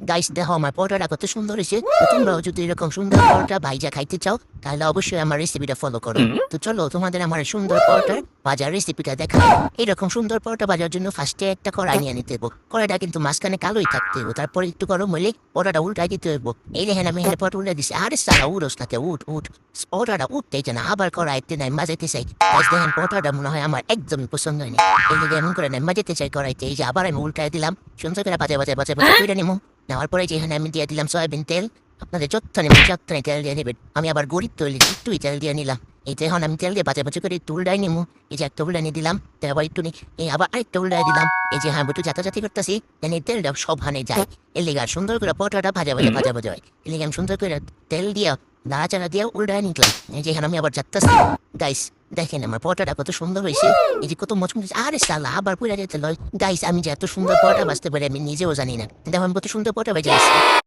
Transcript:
Guys দেখো আমার পরোটাটা কত সুন্দর হয়েছে। তো তোমরাও যদি এরকম সুন্দর পরোটা ভাইজা খাইতে চাও তাহলে অবশ্যই আমার রেসিপিটা ফলো করো। তো চলো তোমাদের আমার সুন্দর পরোটার ভাজার রেসিপিটা দেখাই। এরকম সুন্দর পরোটা ভাজার জন্য ফার্স্টে একটা কড়াই নিয়ে নিতে হইব। কড়াইটা কিন্তু মাঝখানে কালোই থাকতে হইব, তারপরে একটু গরম হইলে পরোটাটা উল্টাই দিতে হইব। এই দেখেন আমি এখানে পরোটা উল্টে দিছি। আরে সারা উড়োস নাকি, উঠ পরোটাটা উঠতেই না, আবার কড়াইতে নাই মাজাইতে চাই। গাইস দেখেন পরোটাটা মনে হয় আমার একদমই পছন্দ হয়নি। এই যে এমন করে নাই মাজাইতে চাই কড়াইতে, এই যে আবার আমি উল্টাই দিলাম। সুন্দর করে বাজে করে নিমু। নেওয়ার পরে যেখানে আমি দিয়ে দিলাম সয়াবিন তেল। আপনাদের যত্ন নেবেন, যত্নে তেল দিয়ে নেবেন। আমি আবার গরিব তৈরি একটুই তেল দিয়ে নিলাম। এই যে এখন আমি তেল দিয়ে বাজে করে একটু উল্টাই নিমু। এই যে একটা উল্টানি দিলাম, আবার একটু এই আবার আরেকটা উল্টাই দিলাম। এই যে হ্যাঁ একটু জাতাজাতি করতেছি, যেন এই তেলটা সব হানে যায়। এর লিগে আর সুন্দর করে পরোটাটা ভাজা হয়। এর লিগে আমি সুন্দর করে তেল দিয়ে নাড়াচাড়া দিয়ে উল্টাই নিলাম। এই যে এখানে আমি আবার যাত্তাছি। গাইস দেখেন আমার পরোটাটা কত সুন্দর হয়েছে। এই যে কত মচমচ, আরে সালা আবার পুরা যেতে লয়। গাইস আমি যে এত সুন্দর পরোটা বাজতে পারি আমি নিজেও জানি না। দেখো আমি কত সুন্দর পরোটা ভেজে